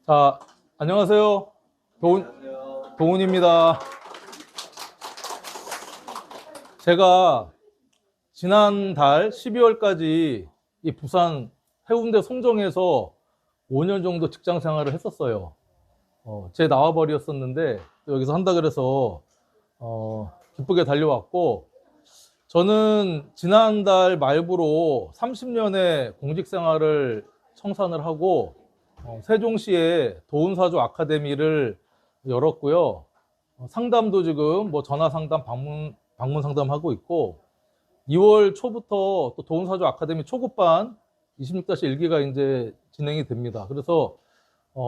자, 안녕하세요. 도훈입니다. 제가 지난달 12월까지 이 부산 해운대 송정에서 5년 정도 직장 생활을 했었어요. 제 나와버렸었는데 여기서 한다 그래서 기쁘게 달려왔고, 저는 지난달 말부로 30년의 공직 생활을 청산을 하고 세종시에 도훈사주 아카데미를 열었고요. 상담도 지금 뭐 전화 상담, 방문 상담 하고 있고, 2월 초부터 또 도훈사주 아카데미 초급반 26-1기가 이제 진행이 됩니다. 그래서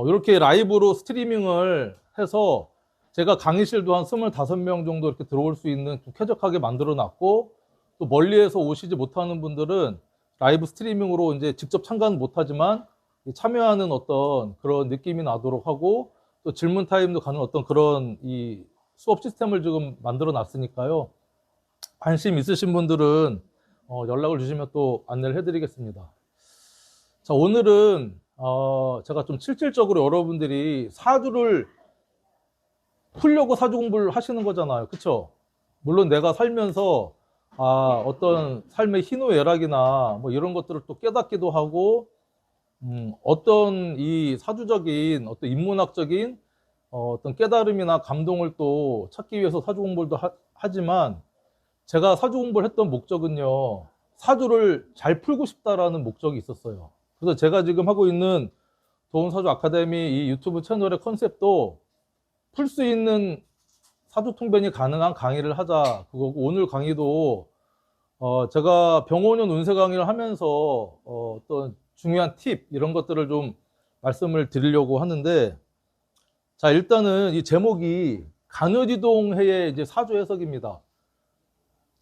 이렇게 라이브로 스트리밍을 해서 제가 강의실도 한 25명 정도 이렇게 들어올 수 있는 좀 쾌적하게 만들어 놨고, 또 멀리에서 오시지 못하는 분들은 라이브 스트리밍으로 이제 직접 참가는 못하지만 참여하는 어떤 그런 느낌이 나도록 하고, 또 질문 타임도 가는 어떤 그런 이 수업 시스템을 지금 만들어 놨으니까요. 관심 있으신 분들은 연락을 주시면 또 안내를 해드리겠습니다. 자, 오늘은 제가 좀 실질적으로 여러분들이 사주를 풀려고 사주 공부를 하시는 거잖아요. 그쵸? 물론 내가 살면서 어떤 삶의 희노애락이나 뭐 이런 것들을 또 깨닫기도 하고, 어떤 이 사주적인 어떤 인문학적인 어떤 깨달음이나 감동을 또 찾기 위해서 사주 공부도 하지만, 제가 사주 공부를 했던 목적은요, 사주를 잘 풀고 싶다라는 목적이 있었어요. 그래서 제가 지금 하고 있는 도훈사주 아카데미 이 유튜브 채널의 컨셉도 풀 수 있는 사주 통변이 가능한 강의를 하자 그거고, 오늘 강의도 제가 병원년 운세 강의를 하면서 어떤 중요한 팁 이런 것들을 좀 말씀을 드리려고 하는데, 자, 일단은 이 제목이 간여지동해의 이제 사주 해석입니다.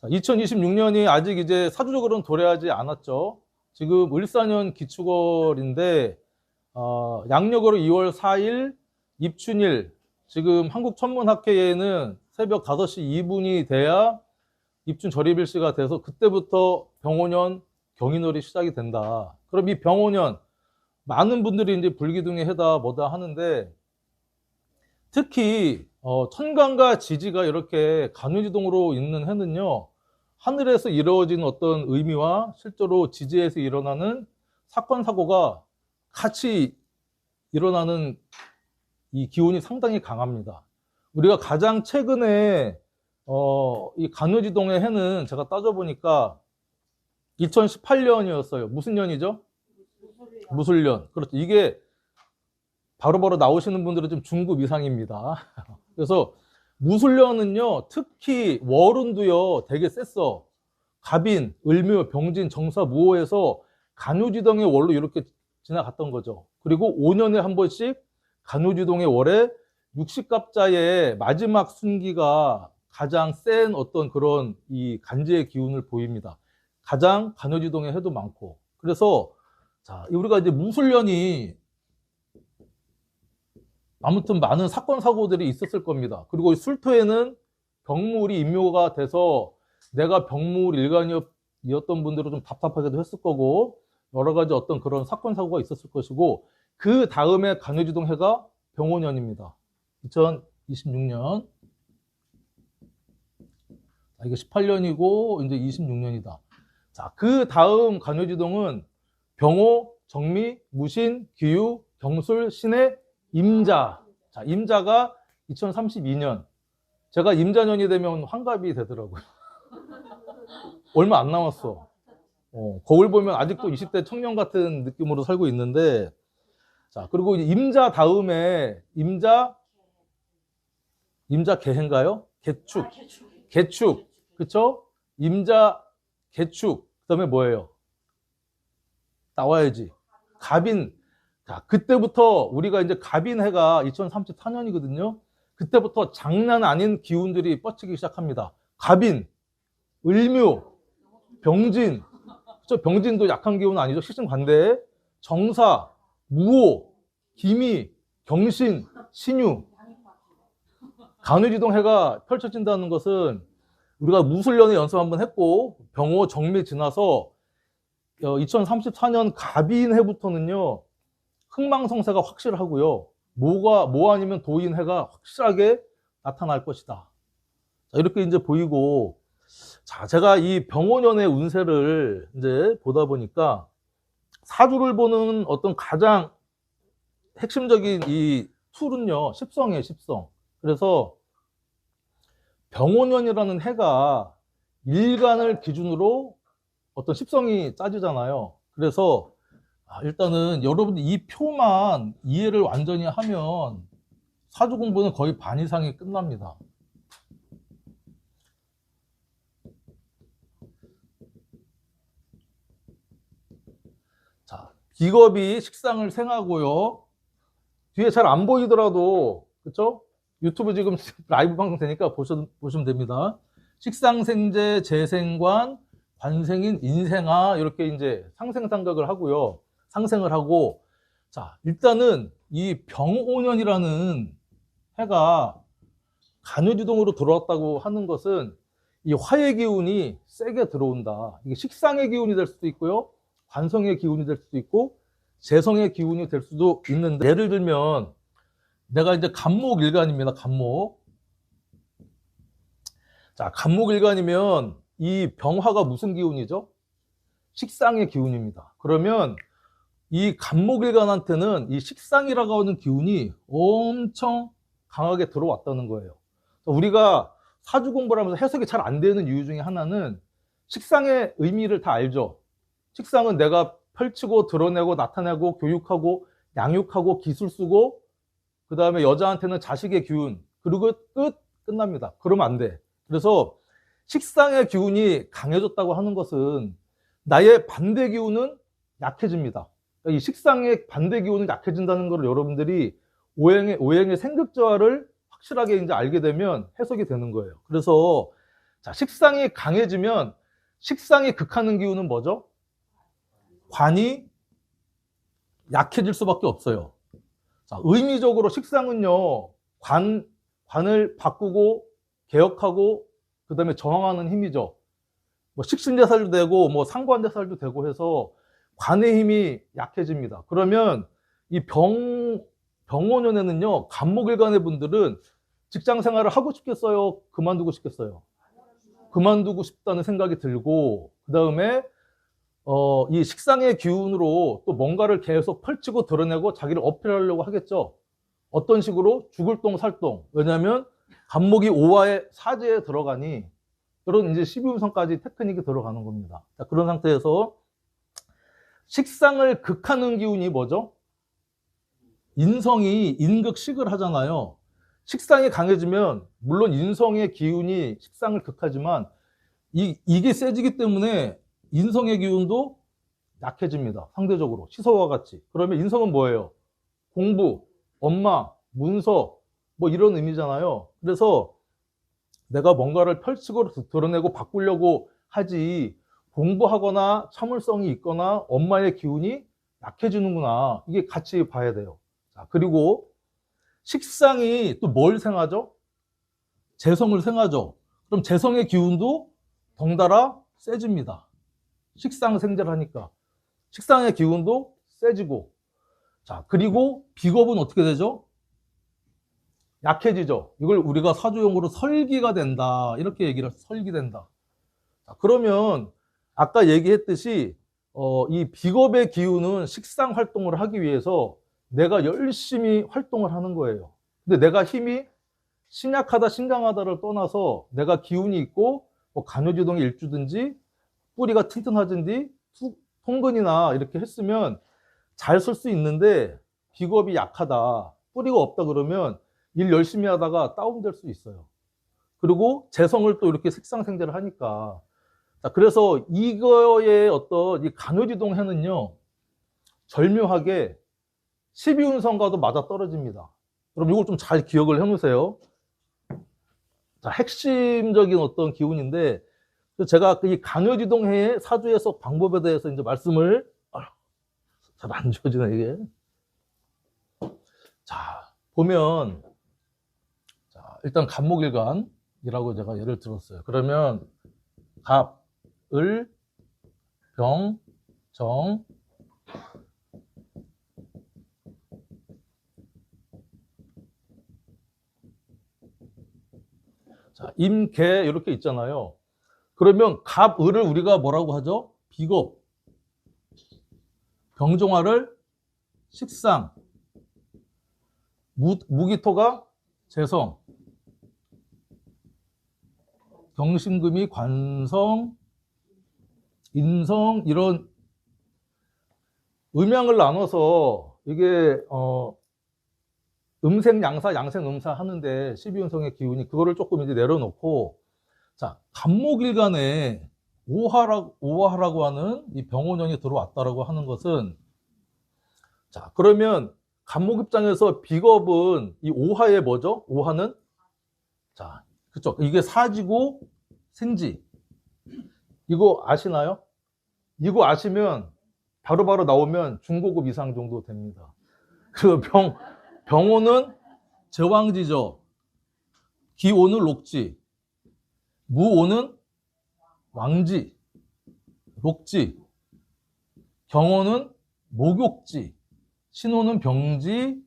2026년이 아직 이제 사주적으로는 도래하지 않았죠. 지금 을사년 기축월인데 양력으로 2월 4일 입춘일, 지금 한국천문학회에는 새벽 5시 2분이 돼야 입춘 절입일시가 돼서 그때부터 병오년 경인월이 시작이 된다. 그럼 이 병오년 많은 분들이 이제 불기둥의 해다 뭐다 하는데, 특히 천간과 지지가 이렇게 간유지동으로 있는 해는요, 하늘에서 이루어지는 어떤 의미와 실제로 지지에서 일어나는 사건 사고가 같이 일어나는 이 기운이 상당히 강합니다. 우리가 가장 최근에 이 간유지동의 해는 제가 따져보니까 2018년이었어요. 무슨 년이죠? 무술년. 그렇죠. 이게 바로바로 나오시는 분들은 좀 중급 이상입니다. 그래서 무술년은요, 특히 월운도요 되게 셌어. 갑인, 을묘, 병진, 정사, 무호에서 간유지동의 월로 이렇게 지나갔던 거죠. 그리고 5년에 한 번씩 간유지동의 월에 육식갑자의 마지막 순기가 가장 센 어떤 그런 이 간지의 기운을 보입니다. 가장 간유지동의 해도 많고. 그래서 자, 우리가 이제 무술년이 아무튼 많은 사건 사고들이 있었을 겁니다. 그리고 술토에는 병물이 임묘가 돼서 내가 병물 일간이었던 분들은 좀 답답하기도 했을 거고, 여러 가지 어떤 그런 사건 사고가 있었을 것이고, 그 다음에 간유지동 해가 병오년입니다. 2026년. 이게 18년이고 이제 26년이다. 자, 그 다음 간유지동은 병오, 정미, 무신, 기유, 경술, 신해, 임자. 자, 임자가 2032년. 제가 임자년이 되면 환갑이 되더라고요. 얼마 안 남았어. 거울 보면 아직도 20대 청년 같은 느낌으로 살고 있는데, 자, 그리고 임자 다음에 임자 개해인가요? 개축. 개축. 그쵸? 임자 개축. 그 다음에 뭐예요? 나와야지. 갑인. 자, 그때부터 우리가 이제 갑인해가 2034년이거든요. 그때부터 장난 아닌 기운들이 뻗치기 시작합니다. 갑인, 을묘, 병진. 그쵸? 병진도 약한 기운은 아니죠. 시승관대, 정사, 무호. 기미, 경신, 신유, 간우지동해가 펼쳐진다는 것은 우리가 무술년에 연습 한번 했고 병호 정미 지나서 2034년 갑인해부터는요 흥망성쇠가 확실하고요 모 아니면 도인해가 확실하게 나타날 것이다. 자, 이렇게 이제 보이고, 자, 제가 이 병호년의 운세를 이제 보다 보니까 사주를 보는 어떤 가장 핵심적인 이 툴은요, 십성이에요, 십성. 그래서 병호년이라는 해가 일간을 기준으로 어떤 십성이 짜지잖아요. 그래서 일단은 여러분들 이 표만 이해를 완전히 하면 사주 공부는 거의 반 이상이 끝납니다. 자, 비겁이 식상을 생하고요. 뒤에 잘 안 보이더라도, 그쵸? 유튜브 지금 라이브 방송 되니까 보시면 됩니다. 식상생재, 재생관, 관생인, 인생아, 이렇게 이제 상생상각을 하고요. 상생을 하고, 자, 일단은 이 병오년이라는 해가 간유지동으로 들어왔다고 하는 것은 이 화의 기운이 세게 들어온다. 이게 식상의 기운이 될 수도 있고요. 관성의 기운이 될 수도 있고, 재성의 기운이 될 수도 있는데, 예를 들면, 내가 이제 간목일간입니다. 간목. 자, 간목일간이면 이 병화가 무슨 기운이죠? 식상의 기운입니다. 그러면 이 간목일간한테는 이 식상이라고 하는 기운이 엄청 강하게 들어왔다는 거예요. 우리가 사주 공부를 하면서 해석이 잘 안 되는 이유 중에 하나는 식상의 의미를 다 알죠. 식상은 내가 펼치고 드러내고 나타내고 교육하고 양육하고 기술 쓰고 그 다음에 여자한테는 자식의 기운 그리고 끝납니다. 그러면 안 돼. 그래서 식상의 기운이 강해졌다고 하는 것은 나의 반대 기운은 약해집니다. 이 식상의 반대 기운이 약해진다는 걸 여러분들이 오행의 생극저하를 확실하게 이제 알게 되면 해석이 되는 거예요. 그래서 자, 식상이 강해지면 식상이 극하는 기운은 뭐죠? 관이 약해질 수밖에 없어요. 자, 의미적으로 식상은요, 관을 바꾸고 개혁하고 그 다음에 저항하는 힘이죠. 뭐 식신대살도 되고 뭐 상관대살도 되고 해서 관의 힘이 약해집니다. 그러면 이 병오년에는요, 간목일간의 분들은 직장 생활을 하고 싶겠어요? 그만두고 싶겠어요? 그만두고 싶다는 생각이 들고, 그 다음에 이 식상의 기운으로 또 뭔가를 계속 펼치고 드러내고 자기를 어필하려고 하겠죠. 어떤 식으로? 죽을 똥 살똥. 왜냐하면 간목이 오화의 사지에 들어가니 그런 이제 12운성까지 테크닉이 들어가는 겁니다. 자, 그런 상태에서 식상을 극하는 기운이 뭐죠? 인성이 인극식을 하잖아요. 식상이 강해지면 물론 인성의 기운이 식상을 극하지만 이게 세지기 때문에 인성의 기운도 약해집니다. 상대적으로 시서와 같이. 그러면 인성은 뭐예요? 공부, 엄마, 문서 뭐 이런 의미잖아요. 그래서 내가 뭔가를 펼치고 드러내고 바꾸려고 하지 공부하거나 참을성이 있거나 엄마의 기운이 약해지는구나. 이게 같이 봐야 돼요. 자, 그리고 식상이 또 뭘 생하죠? 재성을 생하죠. 그럼 재성의 기운도 덩달아 세집니다. 식상 생재를 하니까. 식상의 기운도 세지고. 자, 그리고 비겁은 어떻게 되죠? 약해지죠. 이걸 우리가 사주용어로 설기가 된다. 이렇게 얘기를 해서 설기된다. 자, 그러면 아까 얘기했듯이 이 비겁의 기운은 식상 활동을 하기 위해서 내가 열심히 활동을 하는 거예요. 근데 내가 힘이 신약하다, 신강하다를 떠나서 내가 기운이 있고 뭐 간요지동이 일주든지 뿌리가 튼튼하든지 통근이나 이렇게 했으면 잘 쓸 수 있는데 비겁이 약하다, 뿌리가 없다 그러면 일 열심히 하다가 다운될 수 있어요. 그리고 재성을 또 이렇게 색상생재를 하니까. 자, 그래서 이거의 어떤 이 간요지동 해는요, 절묘하게 12운성과도 맞아 떨어집니다. 그럼 이걸 좀 잘 기억을 해 놓으세요. 자, 핵심적인 어떤 기운인데, 제가 이 간요지동해의 사주 해석 방법에 대해서 이제 말씀을, 잘 안 지워지네, 이게. 자, 보면, 자, 일단 갑목일간이라고 제가 예를 들었어요. 그러면 갑, 을, 병, 정, 자, 임, 개 이렇게 있잖아요. 그러면 갑, 을을 우리가 뭐라고 하죠? 비겁. 병종화를 식상. 무기토가 재성. 경신금이 관성, 인성, 이런 음양을 나눠서 이게 음생 양사, 양생 음사 하는데 12운성의 기운이 그거를 조금 이제 내려놓고, 자, 갑목일간에 오화라고 하는 이 병원년이 들어왔다라고 하는 것은, 자, 그러면 갑목 입장에서 비겁은 이 오화의 뭐죠? 오화는, 자, 그쵸, 이게 사지고 생지. 이거 아시나요? 이거 아시면 바로바로 나오면 중고급 이상 정도 됩니다. 그 병오는 제왕지죠. 기오는 록지. 무오는 왕지, 록지. 경오는 목욕지. 신오는 병지.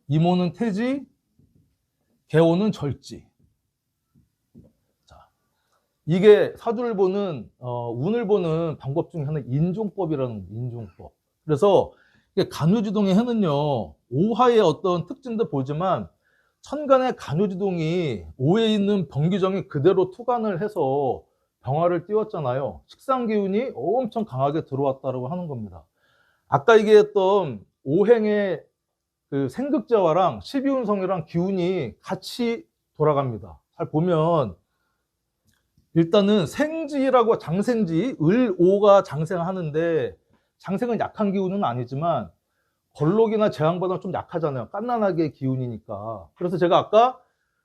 이모는 태지. 개오는 절지. 자, 이게 사주를 보는 운을 보는 방법 중에 하나는 인종법이라는 거예요. 인종법. 그래서 간유지동의 해는요, 오화의 어떤 특징도 보지만 천간의 간유지동이 오에 있는 병기정이 그대로 투간을 해서 병화를 띄웠잖아요. 식상기운이 엄청 강하게 들어왔다고 하는 겁니다. 아까 얘기했던 오행의 그 생극자화랑 12운성이랑 기운이 같이 돌아갑니다. 잘 보면 일단은 생지라고, 장생지, 을, 오가 장생하는데, 장생은 약한 기운은 아니지만 걸록이나 재앙보다는 좀 약하잖아요. 깐난하게 기운이니까. 그래서 제가 아까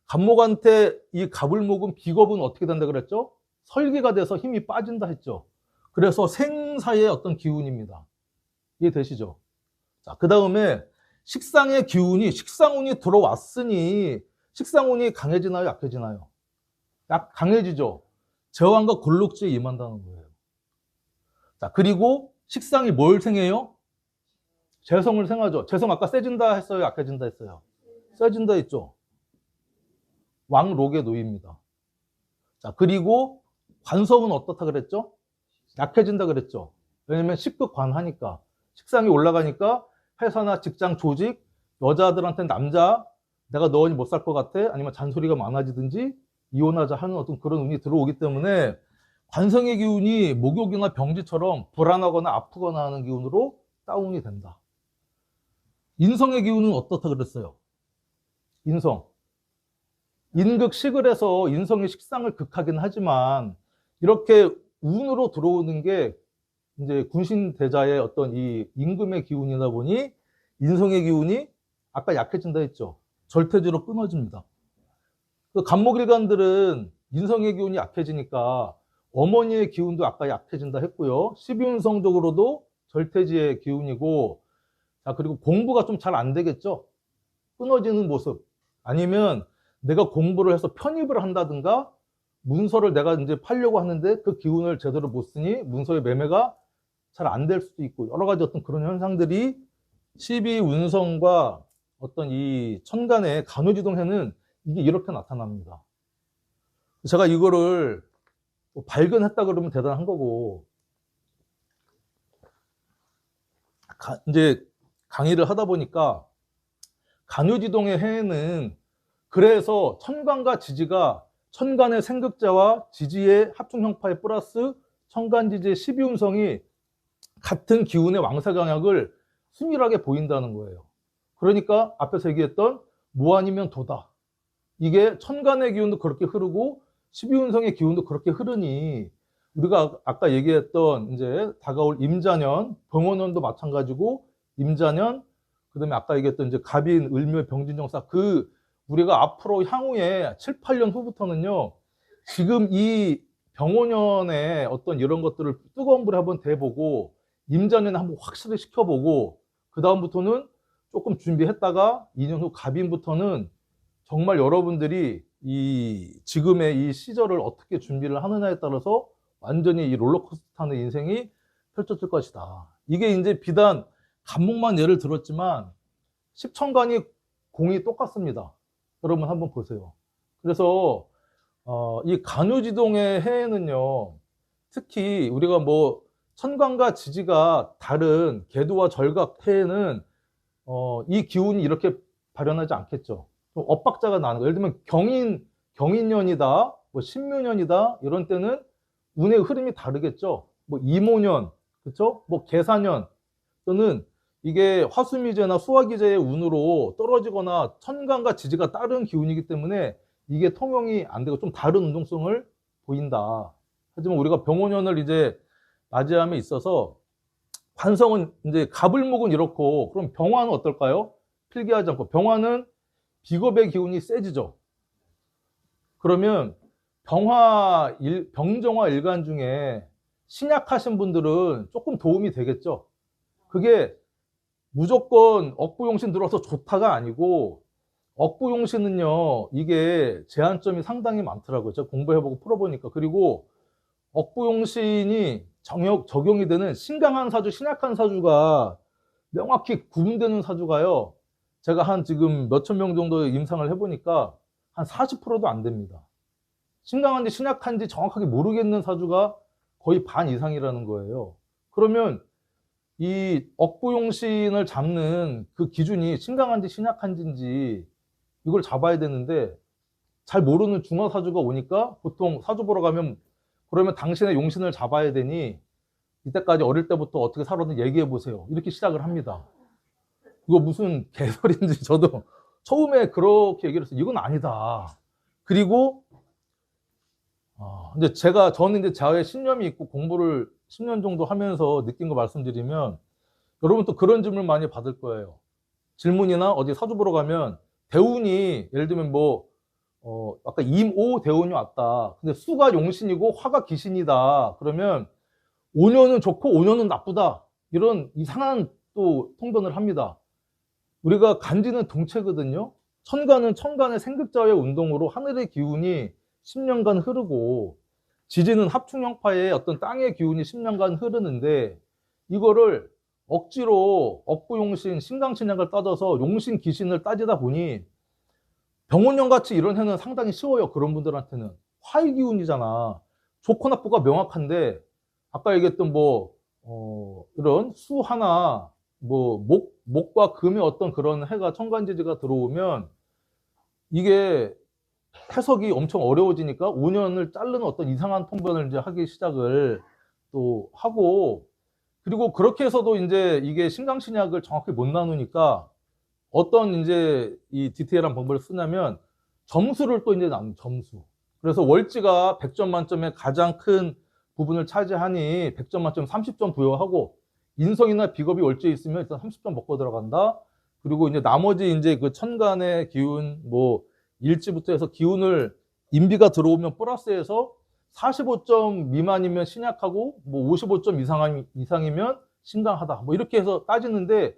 갑목한테 이 갑을 먹은 비겁은 어떻게 된다 그랬죠? 설기가 돼서 힘이 빠진다 했죠. 그래서 생사의 어떤 기운입니다. 이해되시죠? 자, 그 다음에 식상의 기운이, 식상운이 들어왔으니 식상운이 강해지나요, 약해지나요? 강해지죠. 제왕과 골록지에 임한다는 거예요. 자, 그리고 식상이 뭘 생해요? 재성을 생하죠. 재성 아까 세진다 했어요, 약해진다 했어요? 세진다 했죠. 왕록에 놓입니다. 자, 그리고 관성은 어떻다 그랬죠? 약해진다 그랬죠. 왜냐면 식극관하니까, 식상이 올라가니까 회사나 직장 조직, 여자들한테는 남자, 내가 너니 못 살 것 같아, 아니면 잔소리가 많아지든지 이혼하자 하는 어떤 그런 운이 들어오기 때문에 관성의 기운이 목욕이나 병지처럼 불안하거나 아프거나 하는 기운으로 다운이 된다. 인성의 기운은 어떻다 그랬어요? 인성. 인극식을 해서 인성의 식상을 극하긴 하지만 이렇게 운으로 들어오는 게 이제 군신대자의 어떤 이 임금의 기운이다 보니 인성의 기운이 아까 약해진다 했죠. 절퇴지로 끊어집니다. 그 갑목일간들은 인성의 기운이 약해지니까 어머니의 기운도 아까 약해진다 했고요. 12운성적으로도 절퇴지의 기운이고, 자, 그리고 공부가 좀 잘 안 되겠죠. 끊어지는 모습. 아니면 내가 공부를 해서 편입을 한다든가 문서를 내가 이제 팔려고 하는데 그 기운을 제대로 못 쓰니 문서의 매매가 잘 안 될 수도 있고, 여러 가지 어떤 그런 현상들이 12운성과 어떤 이 천간의 간호지동해는 이게 이렇게 나타납니다. 제가 이거를 발견했다 그러면 대단한 거고, 이제 강의를 하다 보니까 간유지동의 해에는 그래서 천간과 지지가 천간의 생극자와 지지의 합충형파에 플러스 천간지지의 12운성이 같은 기운의 왕사경약을 순일하게 보인다는 거예요. 그러니까 앞에서 얘기했던 뭐 아니면 도다. 이게 천간의 기운도 그렇게 흐르고 12운성의 기운도 그렇게 흐르니 우리가 아까 얘기했던 이제 다가올 임자년, 병원년도 마찬가지고 임자년, 그다음에 아까 얘기했던 이제 갑인, 을묘, 병진정사, 그 우리가 앞으로 향후에 7, 8년 후부터는요, 지금 이 병원년의 어떤 이런 것들을 뜨거운 불에 한번 대보고 임자년에 한번 확실히 시켜보고 그 다음부터는 조금 준비했다가 2년 후 갑인부터는 정말 여러분들이 이 지금의 이 시절을 어떻게 준비를 하느냐에 따라서 완전히 이 롤러코스터 타는 인생이 펼쳐질 것이다. 이게 이제 비단 간목만 예를 들었지만 십천간이 공이 똑같습니다. 여러분 한번 보세요. 그래서 이 간유지동의 해에는요, 특히 우리가 뭐 천간과 지지가 다른 계두와 절각 해에는 이 기운이 이렇게 발현하지 않겠죠. 좀 엇박자가 나는 거. 예를 들면 경인년이다, 뭐 신묘년이다 이런 때는 운의 흐름이 다르겠죠. 뭐 이모년, 그렇죠? 뭐 계사년 또는 이게 화수미제나 수화기제의 운으로 떨어지거나 천간과 지지가 다른 기운이기 때문에 이게 통용이 안 되고 좀 다른 운동성을 보인다. 하지만 우리가 병원년을 이제 맞이함에 있어서 관성은 이제 갑을목은 이렇고, 그럼 병화는 어떨까요? 필기하지 않고 병화는 비겁의 기운이 세지죠. 그러면 병정화 일간 중에 신약하신 분들은 조금 도움이 되겠죠. 그게 무조건 억부용신 들어서 좋다가 아니고, 억부용신은요, 이게 제한점이 상당히 많더라고요. 제가 공부해보고 풀어보니까. 그리고 억부용신이 적용이 되는 신강한 사주, 신약한 사주가 명확히 구분되는 사주가요, 제가 한 지금 몇천 명 정도 임상을 해보니까 한 40%도 안 됩니다. 신강한지 신약한지 정확하게 모르겠는 사주가 거의 반 이상이라는 거예요. 그러면 이 억부용신을 잡는 그 기준이 신강한지 신약한지인지 이걸 잡아야 되는데, 잘 모르는 중화사주가 오니까 보통 사주 보러 가면, 그러면 당신의 용신을 잡아야 되니 이때까지 어릴 때부터 어떻게 살았는지 얘기해 보세요. 이렇게 시작을 합니다. 이거 무슨 개소리인지 저도 처음에 그렇게 얘기를 했어요. 이건 아니다. 그리고 이제 저는 이제 자아에 신념이 있고 공부를 10년 정도 하면서 느낀 거 말씀드리면, 여러분 또 그런 질문 많이 받을 거예요. 질문이나 어디 사주 보러 가면 대운이 예를 들면 뭐 아까 임오 대운이 왔다. 근데 수가 용신이고 화가 기신이다. 그러면 5년은 좋고 5년은 나쁘다. 이런 이상한 또 통변을 합니다. 우리가 간지는 동체거든요. 천간은 천간의 생극자의 운동으로 하늘의 기운이 10년간 흐르고, 지지는 합충형파의 어떤 땅의 기운이 10년간 흐르는데, 이거를 억지로 억부용신, 신강신약을 따져서 용신, 기신을 따지다 보니 병원년같이 이런 해는 상당히 쉬워요. 그런 분들한테는. 화의 기운이잖아. 좋고 나쁘가 명확한데, 아까 얘기했던 이런 수 하나, 목과 금의 어떤 그런 해가 천간지지가 들어오면 이게 해석이 엄청 어려워지니까 5년을 자르는 어떤 이상한 통변을 이제 하기 시작을 또 하고, 그리고 그렇게 해서도 이제 이게 신강신약을 정확히 못 나누니까 어떤 이제 이 디테일한 방법을 쓰냐면 점수를 또 이제 나눈 점수. 그래서 월지가 100점 만점에 가장 큰 부분을 차지하니 100점 만점 30점 부여하고, 인성이나 비겁이 월지에 있으면 일단 30점 먹고 들어간다. 그리고 이제 나머지 이제 그 천간의 기운, 일지부터 해서 기운을 인비가 들어오면 플러스해서 45점 미만이면 신약하고 55점 이상이면 신강하다. 이렇게 해서 따지는데,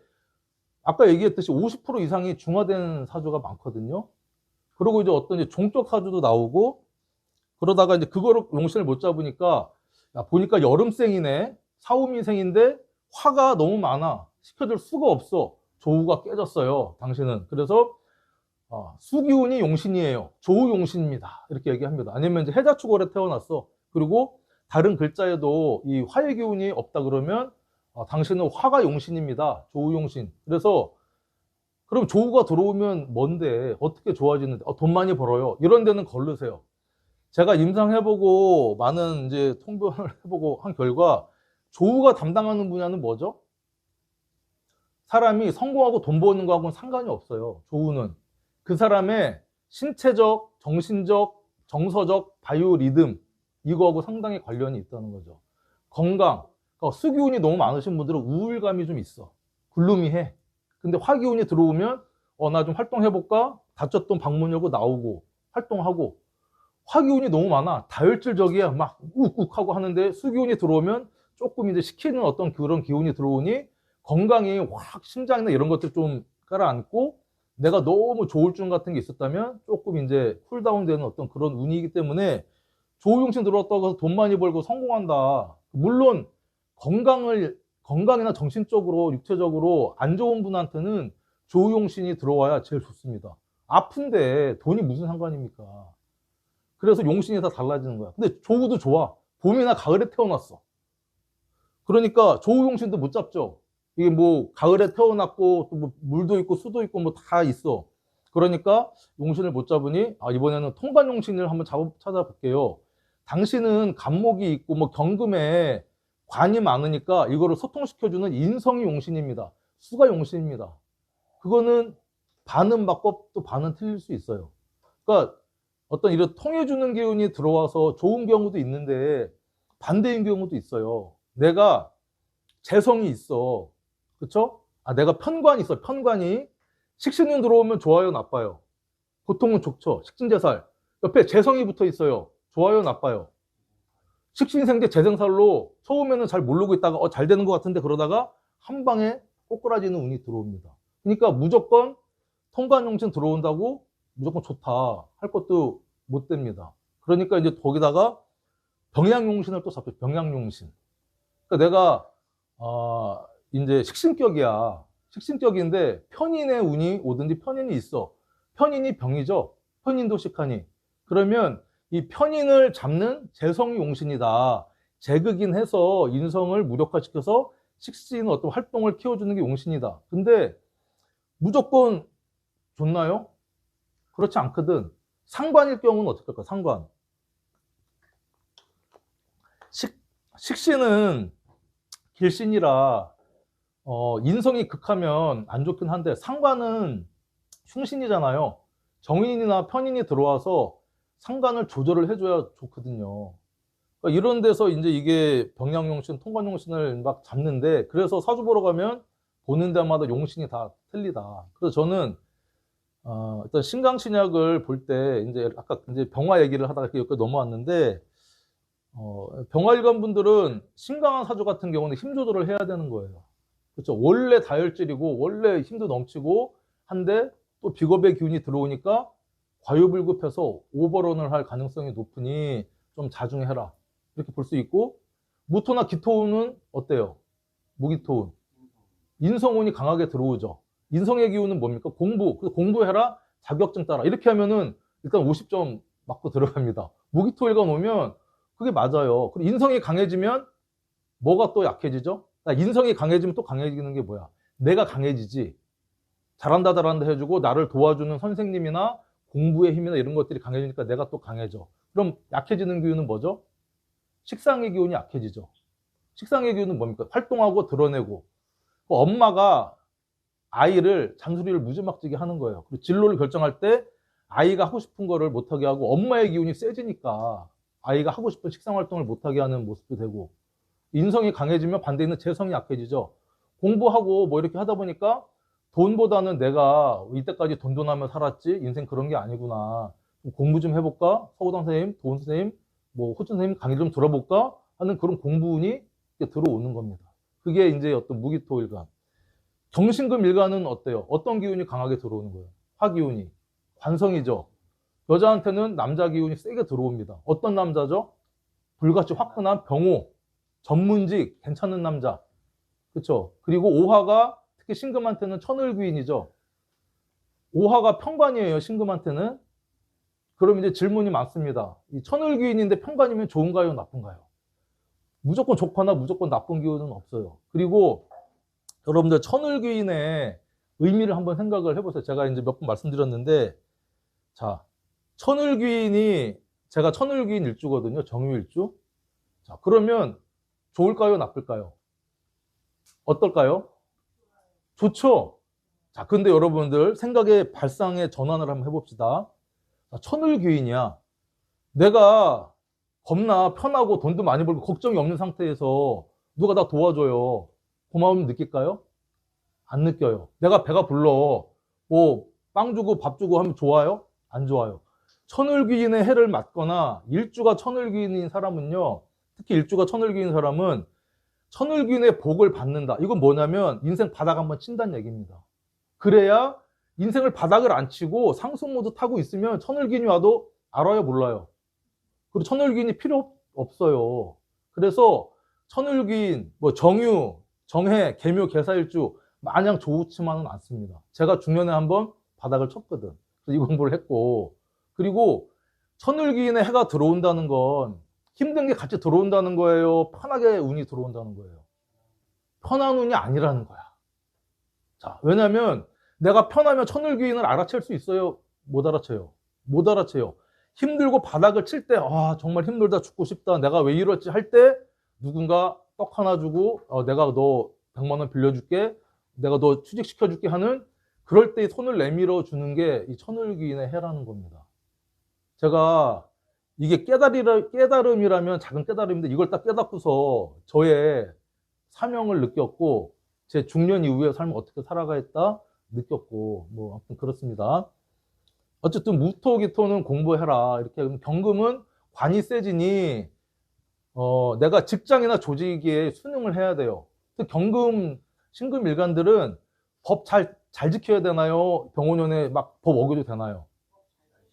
아까 얘기했듯이 50% 이상이 중화된 사주가 많거든요. 그리고 이제 어떤 이제 종적 사주도 나오고, 그러다가 이제 그거를 용신을 못 잡으니까, 보니까 여름생이네, 사오미생인데 화가 너무 많아. 시켜줄 수가 없어. 조우가 깨졌어요, 당신은. 그래서 수기운이 용신이에요. 조우 용신입니다. 이렇게 얘기합니다. 아니면 이제 해자축월에 태어났어. 그리고 다른 글자에도 이 화의 기운이 없다 그러면 당신은 화가 용신입니다. 조우 용신. 그래서 그럼 조우가 들어오면 뭔데? 어떻게 좋아지는데? 돈 많이 벌어요. 이런 데는 걸르세요. 제가 임상해보고 많은 이제 통변을 해보고 한 결과, 조우가 담당하는 분야는 뭐죠? 사람이 성공하고 돈 버는 거하고는 상관이 없어요. 조우는 그 사람의 신체적, 정신적, 정서적 바이오 리듬, 이거하고 상당히 관련이 있다는 거죠. 건강, 그러니까 수기운이 너무 많으신 분들은 우울감이 좀 있어. 글루미해. 근데 화기운이 들어오면 나 좀 활동해볼까? 다쳤던 방문여고 나오고 활동하고. 화기운이 너무 많아. 다혈질적이야. 막 욱욱하고 하는데, 수기운이 들어오면 조금 이제 식히는 어떤 그런 기운이 들어오니 건강이 확, 심장이나 이런 것들 좀 깔아앉고 내가 너무 조울증 같은 게 있었다면 조금 이제 쿨다운 되는 어떤 그런 운이기 때문에 조우용신 들어왔다고 해서 돈 많이 벌고 성공한다. 물론 건강이나 정신적으로 육체적으로 안 좋은 분한테는 조우용신이 들어와야 제일 좋습니다. 아픈데 돈이 무슨 상관입니까? 그래서 용신이 다 달라지는 거야. 근데 조우도 좋아. 봄이나 가을에 태어났어. 그러니까 조우용신도 못 잡죠. 이게 뭐 가을에 태어났고 또 뭐 물도 있고 수도 있고 뭐 다 있어. 그러니까 용신을 못 잡으니 이번에는 통관용신을 한번 찾아볼게요. 당신은 간목이 있고 뭐 경금에 관이 많으니까 이거를 소통시켜주는 인성이 용신입니다. 수가 용신입니다. 그거는 반은 맞고 또 반은 틀릴 수 있어요. 그러니까 어떤 이런 통해주는 기운이 들어와서 좋은 경우도 있는데 반대인 경우도 있어요. 내가 재성이 있어. 그쵸? 내가 편관이 있어. 편관이. 식신운 들어오면 좋아요, 나빠요? 보통은 좋죠. 식신재살. 옆에 재성이 붙어 있어요. 좋아요, 나빠요? 식신생재 재생살로 처음에는 잘 모르고 있다가 잘 되는 것 같은데 그러다가 한 방에 꼬꾸라지는 운이 들어옵니다. 그러니까 무조건 통관용신 들어온다고 무조건 좋다 할 것도 못 됩니다. 그러니까 이제 거기다가 병양용신을 또 잡혀. 병양용신. 그러니까 내가 이제 식신격이야. 식신격인데 편인의 운이 오든지 편인이 있어. 편인이 병이죠. 편인도 식하니. 그러면 이 편인을 잡는 재성이 용신이다. 재극인 해서 인성을 무력화시켜서 식신의 어떤 활동을 키워주는 게 용신이다. 근데 무조건 좋나요? 그렇지 않거든. 상관일 경우는 어떻게 할까? 상관. 식신은 길신이라 인성이 극하면 안 좋긴 한데 상관은 흉신이잖아요. 정인이나 편인이 들어와서 상관을 조절을 해줘야 좋거든요. 그러니까 이런 데서 이제 이게 병양용신, 통관용신을 막 잡는데 그래서 사주 보러 가면 보는 데마다 용신이 다 틀리다. 그래서 저는 일단 신강신약을 볼 때 이제 아까 이제 병화 얘기를 하다가 이렇게 여기까지 넘어왔는데 병화일관 분들은 신강한 사주 같은 경우는 힘 조절을 해야 되는 거예요. 그렇죠. 원래 다혈질이고 원래 힘도 넘치고 한데 또 비겁의 기운이 들어오니까 과유불급해서 오버런을 할 가능성이 높으니 좀 자중해라. 이렇게 볼 수 있고 무토나 기토운은 어때요? 무기토운. 인성운이 강하게 들어오죠. 인성의 기운은 뭡니까? 공부. 그래서 공부해라. 자격증 따라. 이렇게 하면은 일단 50점 맞고 들어갑니다. 무기토일간 오면 그게 맞아요. 그리고 인성이 강해지면 뭐가 또 약해지죠? 인성이 강해지면 또 강해지는 게 뭐야? 내가 강해지지. 잘한다 해주고 나를 도와주는 선생님이나 공부의 힘이나 이런 것들이 강해지니까 내가 또 강해져. 그럼 약해지는 기운은 뭐죠? 식상의 기운이 약해지죠. 식상의 기운은 뭡니까? 활동하고 드러내고. 엄마가 아이를 잔소리를 무지막지게 하는 거예요. 그리고 진로를 결정할 때 아이가 하고 싶은 거를 못하게 하고 엄마의 기운이 세지니까 아이가 하고 싶은 식상활동을 못하게 하는 모습도 되고 인성이 강해지면 반대에 있는 재성이 약해지죠. 공부하고 뭐 이렇게 하다 보니까 돈보다는 내가 이때까지 돈돈하며 살았지 인생 그런 게 아니구나. 공부 좀 해볼까? 서우당 선생님, 도훈 선생님, 뭐 호준 선생님 강의 좀 들어볼까? 하는 그런 공부운이 들어오는 겁니다. 그게 이제 어떤 무기토일간. 정신금 일간은 어때요? 어떤 기운이 강하게 들어오는 거예요? 화기운이. 관성이죠. 여자한테는 남자 기운이 세게 들어옵니다. 어떤 남자죠? 불같이 화끈한 병호, 전문직, 괜찮은 남자. 그렇죠? 그리고 오화가 특히 신금한테는 천을귀인이죠. 오화가 편관이에요, 신금한테는. 그럼 이제 질문이 많습니다. 이 천을귀인인데 편관이면 좋은가요, 나쁜가요? 무조건 좋거나 무조건 나쁜 기운은 없어요. 그리고 여러분들 천을귀인의 의미를 한번 생각을 해보세요. 제가 이제 몇 번 말씀드렸는데, 자, 천을귀인이 제가 천을귀인 일주거든요. 정유일주. 자, 그러면 좋을까요, 나쁠까요? 어떨까요? 좋죠. 자, 근데 여러분들 생각의 발상의 전환을 한번 해봅시다. 자, 천을귀인이야. 내가 겁나 편하고 돈도 많이 벌고 걱정이 없는 상태에서 누가 나 도와줘요. 고마움 느낄까요? 안 느껴요. 내가 배가 불러. 뭐 빵 주고 밥 주고 하면 좋아요? 안 좋아요. 천을귀인의 해를 맞거나 일주가 천을귀인인 사람은요. 특히 일주가 천을귀인 사람은 천을귀인의 복을 받는다. 이건 뭐냐면 인생 바닥 한번 친다는 얘기입니다. 그래야 인생을 바닥을 안 치고 상승 모드 타고 있으면 천을기인이 와도 알아요, 몰라요? 그리고 천을기인이 필요 없어요. 그래서 천을기인, 뭐 정유, 정해, 계묘, 계사일주 마냥 좋지만은 않습니다. 제가 중년에 한번 바닥을 쳤거든. 그래서 이 공부를 했고, 그리고 천을기인의 해가 들어온다는 건 힘든 게 같이 들어온다는 거예요? 편하게 운이 들어온다는 거예요? 편한 운이 아니라는 거야. 자, 왜냐면 내가 편하면 천을귀인을 알아챌 수 있어요? 못 알아채요. 못 알아채요. 힘들고 바닥을 칠 때, 아, 정말 힘들다, 죽고 싶다, 내가 왜 이럴지 할 때 누군가 떡 하나 주고, 내가 너 100만 원 빌려줄게, 내가 너 취직시켜줄게 하는, 그럴 때 손을 내밀어 주는 게 이 천을귀인의 해라는 겁니다. 제가 이게 깨달음이라면 작은 깨달음인데 이걸 딱 깨닫고서 저의 사명을 느꼈고, 제 중년 이후의 삶을 어떻게 살아가겠다 느꼈고, 뭐 아무튼 그렇습니다. 어쨌든 무토기토는 공부해라. 이렇게. 경금은 관이 세지니 내가 직장이나 조직에 순응을 해야 돼요. 경금 신금 일간들은 법 잘 지켜야 되나요? 병원연에 막 법 어겨도 되나요?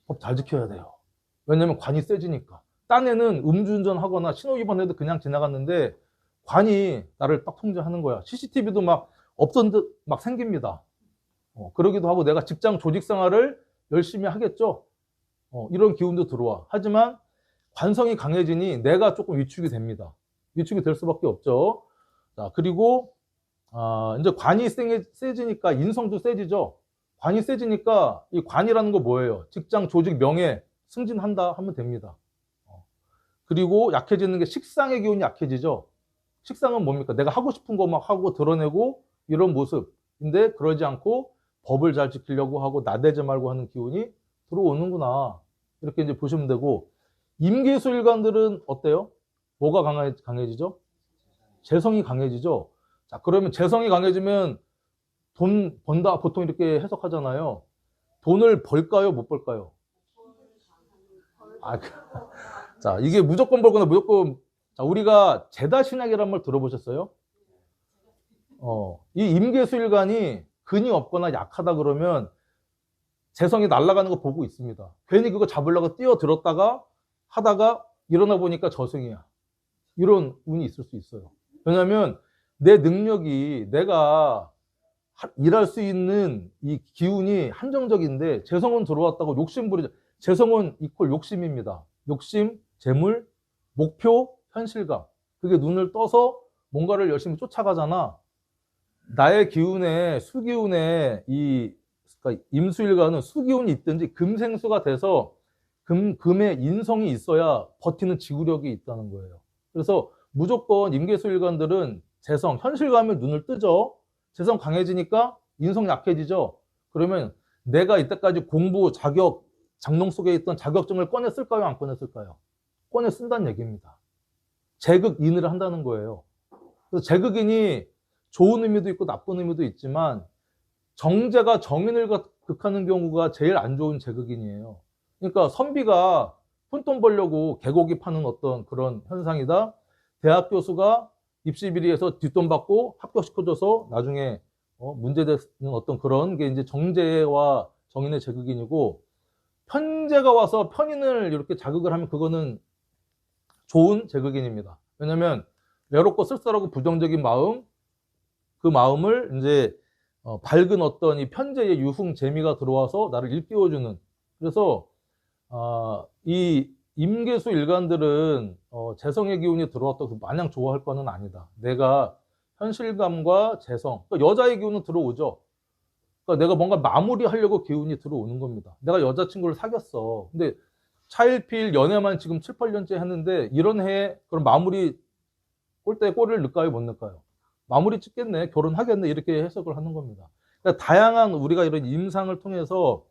법 잘 지켜야 돼요. 왜냐면 관이 세지니까. 딴에는 음주운전 하거나 신호위반해도 그냥 지나갔는데 관이 나를 딱 통제하는 거야. CCTV도 막 없던 듯 막 생깁니다. 그러기도 하고 내가 직장 조직 생활을 열심히 하겠죠. 이런 기운도 들어와. 하지만 관성이 강해지니 내가 조금 위축이 됩니다. 위축이 될 수밖에 없죠. 자, 그리고 이제 관이 세지니까 인성도 세지죠. 관이 세지니까 이 관이라는 거 뭐예요? 직장 조직 명예 승진한다 하면 됩니다. 그리고 약해지는 게 식상의 기운이 약해지죠. 식상은 뭡니까? 내가 하고 싶은 거 막 하고 드러내고 이런 모습인데 그러지 않고 법을 잘 지키려고 하고 나대지 말고 하는 기운이 들어오는구나. 이렇게 이제 보시면 되고, 임계수일관들은 어때요? 뭐가 강해지죠? 재성이 강해지죠. 자, 그러면 재성이 강해지면 돈 번다 보통 이렇게 해석하잖아요. 돈을 벌까요? 못 벌까요? 자, 이게 무조건 벌거나 무조건. 자, 우리가 제다신약이라는 말 들어보셨어요? 이 임계수일관이 근이 없거나 약하다 그러면 재성이 날아가는 거 보고 있습니다. 괜히 그거 잡으려고 뛰어들었다가 하다가 일어나 보니까 저승이야. 이런 운이 있을 수 있어요. 왜냐하면 내 능력이, 내가 일할 수 있는 이 기운이 한정적인데 재성은 들어왔다고 욕심부리죠. 재성은 이퀄 욕심입니다. 욕심, 재물, 목표, 현실감. 그게 눈을 떠서 뭔가를 열심히 쫓아가잖아. 나의 기운에, 수기운에 그러니까 임수일관은 수기운이 있든지 금생수가 돼서 금의 인성이 있어야 버티는 지구력이 있다는 거예요. 그래서 무조건 임계수일관들은 재성, 현실감을 눈을 뜨죠. 재성 강해지니까 인성 약해지죠. 그러면 내가 이때까지 공부, 자격, 장롱 속에 있던 자격증을 꺼내 쓸까요? 안 꺼내 쓸까요? 꺼내 쓴다는 얘기입니다. 재극인을 한다는 거예요. 그래서 재극인이 좋은 의미도 있고 나쁜 의미도 있지만 정제가 정인을 극하는 경우가 제일 안 좋은 재극인이에요. 그러니까 선비가 푼돈 벌려고 개고기 파는 어떤 그런 현상이다. 대학 교수가 입시 비리에서 뒷돈 받고 합격시켜줘서 나중에 문제되는 어떤 그런 게 이제 정제와 정인의 재극인이고, 편제가 와서 편인을 이렇게 자극을 하면 그거는 좋은 재극인입니다. 왜냐면 외롭고 쓸쓸하고 부정적인 마음, 그 마음을 이제 밝은 어떤 이 편제의 유흥 재미가 들어와서 나를 일깨워주는. 그래서 이 임계수 일간들은 재성의 기운이 들어왔다고 마냥 좋아할 거는 아니다. 내가 현실감과 재성, 그러니까 여자의 기운은 들어오죠. 그러니까 내가 뭔가 마무리하려고 기운이 들어오는 겁니다. 내가 여자친구를 사귀었어. 근데 차일피일 연애만 지금 7, 8년째 했는데 이런 해에 그럼 마무리 꼴대에 꼬리를 넣을까요? 못 넣을까요? 마무리 찍겠네, 결혼하겠네, 이렇게 해석을 하는 겁니다. 그러니까 다양한 우리가 이런 임상을 통해서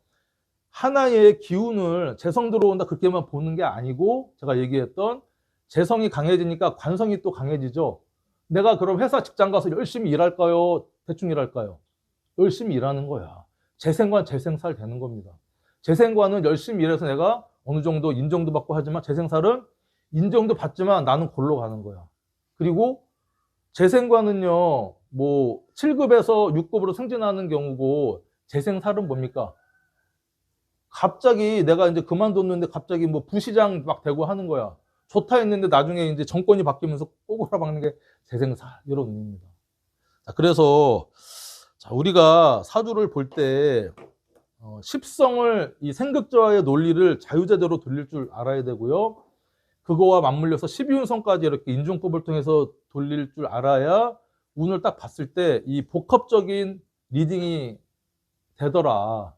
하나의 기운을 재성 들어온다 그렇게만 보는 게 아니고, 제가 얘기했던 재성이 강해지니까 관성이 또 강해지죠. 내가 그럼 회사 직장 가서 열심히 일할까요? 대충 일할까요? 열심히 일하는 거야. 재생관 재생살 되는 겁니다. 재생관은 열심히 일해서 내가 어느 정도 인정도 받고 하지만, 재생살은 인정도 받지만 나는 골로 가는 거야. 그리고 재생관은요, 뭐 7급에서 6급으로 승진하는 경우고 재생살은 뭡니까? 갑자기 내가 이제 그만뒀는데 갑자기 뭐 부시장 막 되고 하는 거야. 좋다 했는데 나중에 이제 정권이 바뀌면서 꼬꾸라 박는 게 재생살 이런 의미입니다. 자, 그래서 자, 우리가 사주를 볼 때 십성을 이 생극조화의 논리를 자유제대로 돌릴 줄 알아야 되고요. 그거와 맞물려서 12운성까지 이렇게 인중법을 통해서 돌릴 줄 알아야 운을 딱 봤을 때 이 복합적인 리딩이 되더라.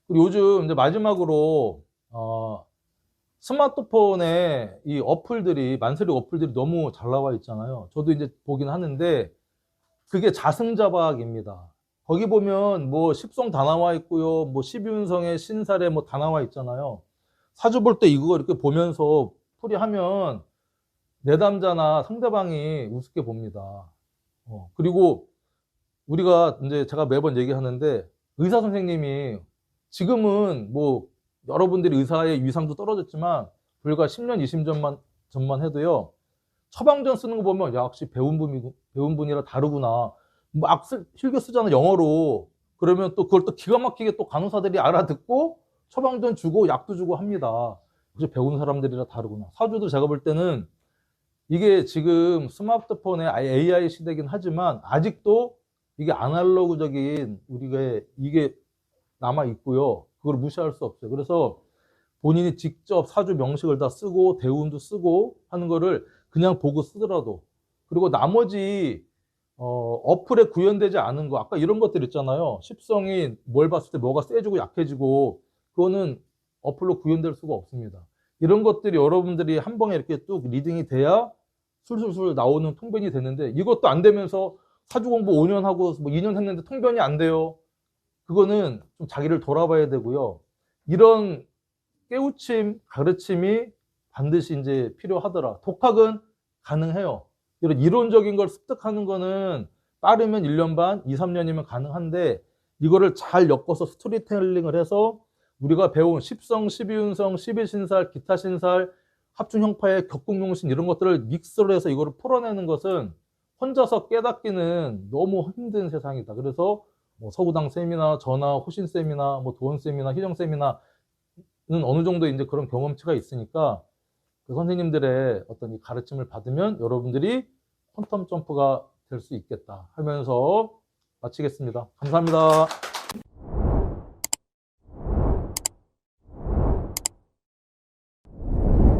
그리고 요즘 이제 마지막으로 스마트폰에 이 어플들이 만세력 어플들이 너무 잘 나와 있잖아요. 저도 이제 보긴 하는데 그게 자승자박입니다. 거기 보면 뭐 십성 다 나와 있고요. 뭐 12운성의 신살에 뭐 다 나와 있잖아요. 사주 볼 때 이거 이렇게 보면서 풀이하면 내담자나 상대방이 우습게 봅니다. 그리고 우리가 이제 제가 매번 얘기하는데 의사 선생님이 지금은 뭐 여러분들이 의사의 위상도 떨어졌지만 불과 10년, 20년 전만 해도요. 처방전 쓰는 거 보면 역시 배운 분이라 다르구나. 막 실겨 쓰잖아 영어로. 그러면 또 그걸 또 기가 막히게 또 간호사들이 알아듣고 처방전 주고 약도 주고 합니다. 역시 배운 사람들이라 다르구나. 사주도 제가 볼 때는 이게 지금 스마트폰의 AI 시대긴 하지만 아직도 이게 아날로그적인 우리가 이게 남아 있고요. 그걸 무시할 수 없어요. 그래서 본인이 직접 사주 명식을 다 쓰고 대운도 쓰고 하는 거를 그냥 보고 쓰더라도, 그리고 나머지 어플에 구현되지 않은 거 아까 이런 것들 있잖아요. 십성이 뭘 봤을 때 뭐가 세지고 약해지고 그거는 어플로 구현될 수가 없습니다. 이런 것들이 여러분들이 한 방에 이렇게 뚝 리딩이 돼야 술술술 나오는 통변이 되는데 이것도 안 되면서 사주 공부 5년 하고 뭐 2년 했는데 통변이 안 돼요. 그거는 좀 자기를 돌아봐야 되고요. 이런 깨우침, 가르침이 반드시 이제 필요하더라. 독학은 가능해요. 이런 이론적인 걸 습득하는 거는 빠르면 1년 반, 2, 3년이면 가능한데 이거를 잘 엮어서 스토리텔링을 해서 우리가 배운 십성, 12운성, 12신살, 기타 신살, 합중형파의 격국용신 이런 것들을 믹스를 해서 이거를 풀어내는 것은 혼자서 깨닫기는 너무 힘든 세상이다. 그래서 뭐 서구당 쌤이나 저나 호신 쌤이나 뭐 도원 쌤이나 희정 쌤이나는 어느 정도 이제 그런 경험치가 있으니까 그 선생님들의 어떤 이 가르침을 받으면 여러분들이 퀀텀 점프가 될 수 있겠다 하면서 마치겠습니다. 감사합니다.